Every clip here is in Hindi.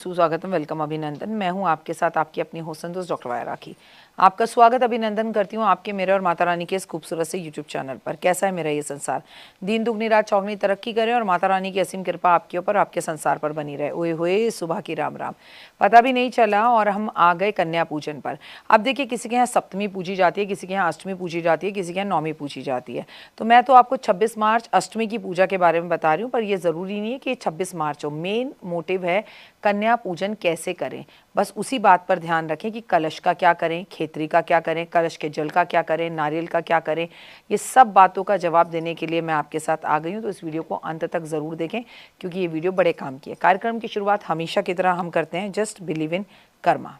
सुस्वागतम, वेलकम, अभिनंदन। मैं हूं आपके साथ आपकी अपनी होस्ट दोस्त डॉक्टर वाया राखी। आपका स्वागत अभिनंदन करती हूं आपके, मेरे और माता रानी के इस खूबसूरत से यूट्यूब चैनल पर। कैसा है मेरा ये संसार? दिन दुगनी रात चौगनी तरक्की करे और माता रानी की असीम कृपा आपके ऊपर, आपके संसार पर बनी रहे। ओए होए, सुबह की राम राम। पता भी नहीं चला और हम आ गए कन्या पूजन पर। अब देखिए, किसी के यहाँ सप्तमी पूजी जाती है, किसी के यहाँ अष्टमी पूजी जाती है, किसी के यहाँ नौमी पूजी जाती है। तो मैं तो आपको 26 मार्च अष्टमी की पूजा के बारे में बता रही हूँ, पर यह ज़रूरी नहीं है कि 26 मार्च हो। मेन मोटिव है कन्या पूजन कैसे करें, बस उसी बात पर ध्यान रखें कि कलश का क्या करें, खेतरी का क्या करें, कलश के जल का क्या करें, नारियल का क्या करें। ये सब बातों का जवाब देने के लिए मैं आपके साथ आ गई हूँ। तो इस वीडियो को अंत तक ज़रूर देखें, क्योंकि ये वीडियो बड़े काम की है। कार्यक्रम की शुरुआत हमेशा की तरह हम करते हैं जस्ट बिलीव इन कर्मा।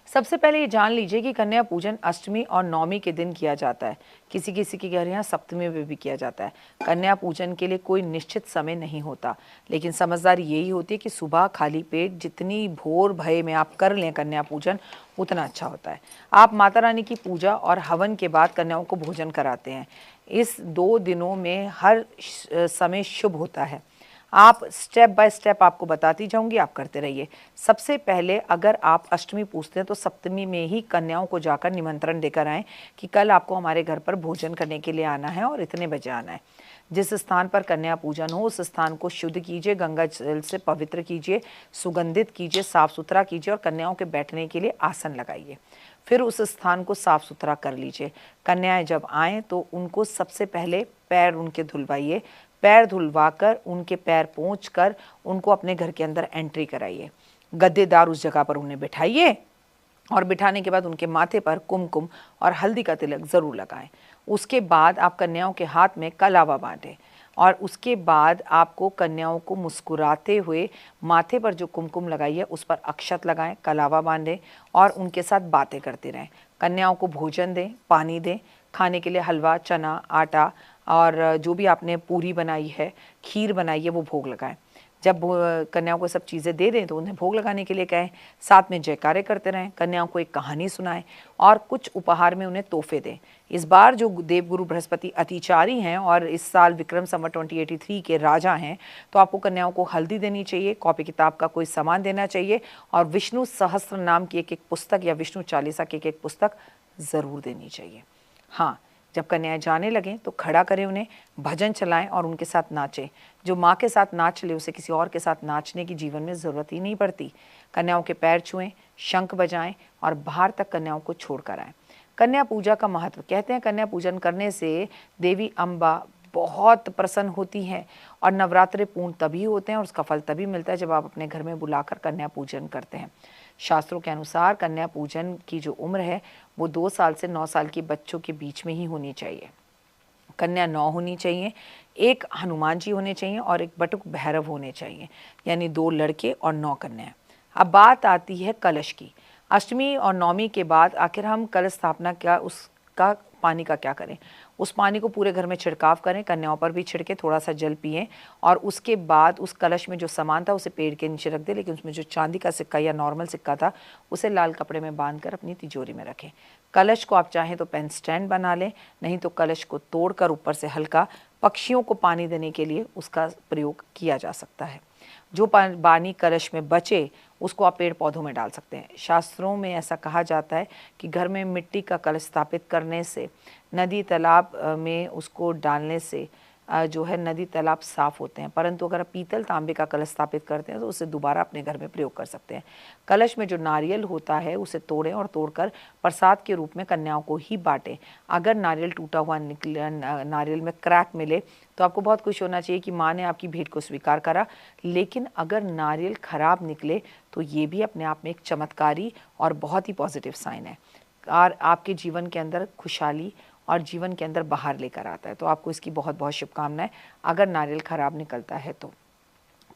सबसे पहले ये जान लीजिए कि कन्या पूजन अष्टमी और नौमी के दिन किया जाता है। किसी किसी के घर यहाँ सप्तमी में भी किया जाता है। कन्या पूजन के लिए कोई निश्चित समय नहीं होता, लेकिन समझदारी यही होती है कि सुबह खाली पेट जितनी भोर भये में आप कर लें कन्या पूजन, उतना अच्छा होता है। आप माता रानी की पूजा और हवन के बाद कन्याओं को भोजन कराते हैं। इस 2 दिनों में हर समय शुभ होता है। आप स्टेप बाय स्टेप आपको बताती जाऊंगी, आप करते रहिए। सबसे पहले अगर आप अष्टमी पूछते हैं तो सप्तमी में ही कन्याओं को जाकर निमंत्रण देकर आएँ कि कल आपको हमारे घर पर भोजन करने के लिए आना है और इतने बजे आना है। जिस स्थान पर कन्या पूजन हो उस स्थान को शुद्ध कीजिए, गंगा जल से पवित्र कीजिए, सुगंधित कीजिए, साफ सुथरा कीजिए और कन्याओं के बैठने के लिए आसन लगाइए। फिर उस स्थान को साफ सुथरा कर लीजिए। कन्याएं जब आएँ तो उनको सबसे पहले पैर उनके धुलवाइए। पैर धुलवाकर उनके पैर पोंछकर उनको अपने घर के अंदर एंट्री कराइए। गद्देदार उस जगह पर उन्हें बिठाइए और बिठाने के बाद उनके माथे पर कुमकुम और हल्दी का तिलक ज़रूर लगाएं। उसके बाद आप कन्याओं के हाथ में कलावा बांधें और उसके बाद आपको कन्याओं को मुस्कुराते हुए माथे पर जो कुमकुम लगाई है उस पर अक्षत लगाएं, कलावा बांधें और उनके साथ बातें करते रहें। कन्याओं को भोजन दें, पानी दें, खाने के लिए हलवा, चना, आटा और जो भी आपने पूरी बनाई है, खीर बनाई है, वो भोग लगाएं। जब कन्याओं को सब चीज़ें दे दें तो उन्हें भोग लगाने के लिए कहें। साथ में जयकारे करते रहें। कन्याओं को एक कहानी सुनाएं और कुछ उपहार में उन्हें तोहफे दें। इस बार जो देवगुरु बृहस्पति अतिचारी हैं और इस साल विक्रम संवत 2083 के राजा हैं, तो आपको कन्याओं को हल्दी देनी चाहिए, कॉपी किताब का कोई सामान देना चाहिए और विष्णु सहस्त्र नाम की एक पुस्तक या विष्णु चालीसा की एक पुस्तक ज़रूर देनी चाहिए। हाँ, जब कन्याएं जाने लगें तो खड़ा करें उन्हें, भजन चलाएं और उनके साथ नाचें। जो माँ के साथ नाच ले उसे किसी और के साथ नाचने की जीवन में ज़रूरत ही नहीं पड़ती। कन्याओं के पैर छुएं, शंख बजाएं और बाहर तक कन्याओं को छोड़ कर आएँ। कन्या पूजा का महत्व, कहते हैं कन्या पूजन करने से देवी अम्बा बहुत प्रसन्न होती हैं और नवरात्रे पूर्ण तभी होते हैं और उसका फल तभी मिलता है जब आप अपने घर में बुलाकर कन्या पूजन करते हैं। शास्त्रों के अनुसार कन्या पूजन की जो उम्र है वो 2 साल से 9 साल के बच्चों के बीच में ही होनी चाहिए। कन्या 9 होनी चाहिए, एक हनुमान जी होने चाहिए और एक बटुक भैरव होने चाहिए, यानी 2 लड़के और 9 कन्याएं। अब बात आती है कलश की। अष्टमी और नौमी के बाद आखिर हम कलश स्थापना क्या, उसका पानी का क्या करें? उस पानी को पूरे घर में छिड़काव करें, कन्याओं पर भी छिड़के, थोड़ा सा जल पिएं और उसके बाद उस कलश में जो सामान था उसे पेड़ के नीचे रख दें, लेकिन उसमें जो चांदी का सिक्का या नॉर्मल सिक्का था उसे लाल कपड़े में बांधकर अपनी तिजोरी में रखें। कलश को आप चाहें तो पेन स्टैंड बना लें, नहीं तो कलश को तोड़कर ऊपर से हल्का पक्षियों को पानी देने के लिए उसका प्रयोग किया जा सकता है। जो पानी कलश में बचे उसको आप पेड़ पौधों में डाल सकते हैं। शास्त्रों में ऐसा कहा जाता है कि घर में मिट्टी का कलश स्थापित करने से, नदी तालाब में उसको डालने से जो है नदी तालाब साफ़ होते हैं, परंतु अगर आप पीतल तांबे का कलश स्थापित करते हैं तो उसे दोबारा अपने घर में प्रयोग कर सकते हैं। कलश में जो नारियल होता है उसे तोड़ें और तोड़कर प्रसाद के रूप में कन्याओं को ही बांटें। अगर नारियल टूटा हुआ निकले, नारियल में क्रैक मिले, तो आपको बहुत खुश होना चाहिए कि माँ ने आपकी भेंट को स्वीकार करा। लेकिन अगर नारियल खराब निकले तो ये भी अपने आप में एक चमत्कारी और बहुत ही पॉजिटिव साइन है और आपके जीवन के अंदर खुशहाली और जीवन के अंदर बाहर लेकर आता है। तो आपको इसकी बहुत बहुत शुभकामनाएं अगर नारियल खराब निकलता है तो।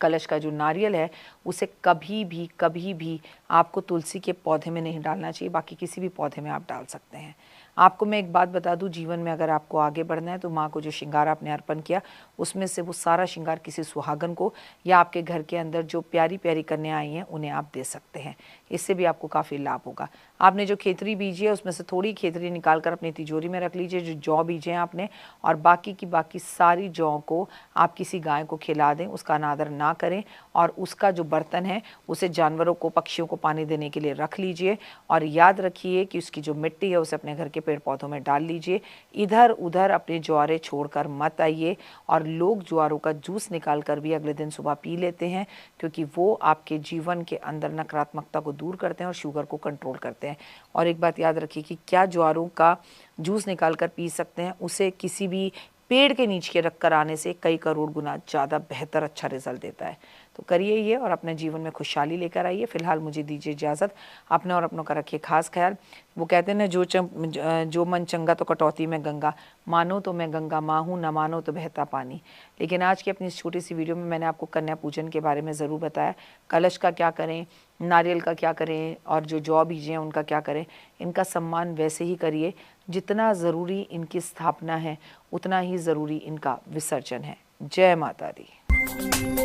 कलश का जो नारियल है उसे कभी भी आपको तुलसी के पौधे में नहीं डालना चाहिए, बाकी किसी भी पौधे में आप डाल सकते हैं। आपको मैं एक बात बता दूं, जीवन में अगर आपको आगे बढ़ना है तो माँ को जो श्रृंगार आपने अर्पण किया उसमें से वो सारा श्रृंगार किसी सुहागन को या आपके घर के अंदर जो प्यारी प्यारी कन्या आई हैं उन्हें आप दे सकते हैं। इससे भी आपको काफ़ी लाभ होगा। आपने जो खेतरी बीजी है उसमें से थोड़ी खेतरी निकाल कर अपनी तिजोरी में रख लीजिए, जो जौ बीजे हैं आपने, और बाकी की बाकी सारी जौ को आप किसी गाय को खिला दें, उसका अनादर ना करें, और उसका जो बर्तन है उसे जानवरों को, पक्षियों को पानी देने के लिए रख लीजिए। और याद रखिए कि उसकी जो मिट्टी है उसे अपने घर के पेड़ पौधों में डाल लीजिए। इधर उधर अपने ज्वारे छोड़कर मत आइए। और लोग ज्वारों का जूस निकाल कर भी अगले दिन सुबह पी लेते हैं, क्योंकि वो आपके जीवन के अंदर नकारात्मकता को दूर करते हैं और शुगर को कंट्रोल करते हैं। और एक बात याद रखिए कि क्या ज्वारों का जूस निकाल कर पी सकते हैं, उसे किसी भी पेड़ के नीचे रख कर आने से कई करोड़ गुना ज़्यादा बेहतर अच्छा रिजल्ट देता है। तो करिए ये और अपने जीवन में खुशहाली लेकर आइए। फिलहाल मुझे दीजिए इजाज़त। अपने और अपनों का रखिए खास ख्याल। वो कहते हैं ना, जो मन चंगा तो कटौती में गंगा, मानो तो मैं गंगा माँ हूँ, न मानो तो बहता पानी। लेकिन आज की अपनी इस छोटी सी वीडियो में मैंने आपको कन्या पूजन के बारे में ज़रूर बताया। कलश का क्या करें, नारियल का क्या करें, और जो जौ बीजे हैं उनका क्या करें। इनका सम्मान वैसे ही करिए जितना ज़रूरी इनकी स्थापना है, उतना ही ज़रूरी इनका विसर्जन है। जय माता दी।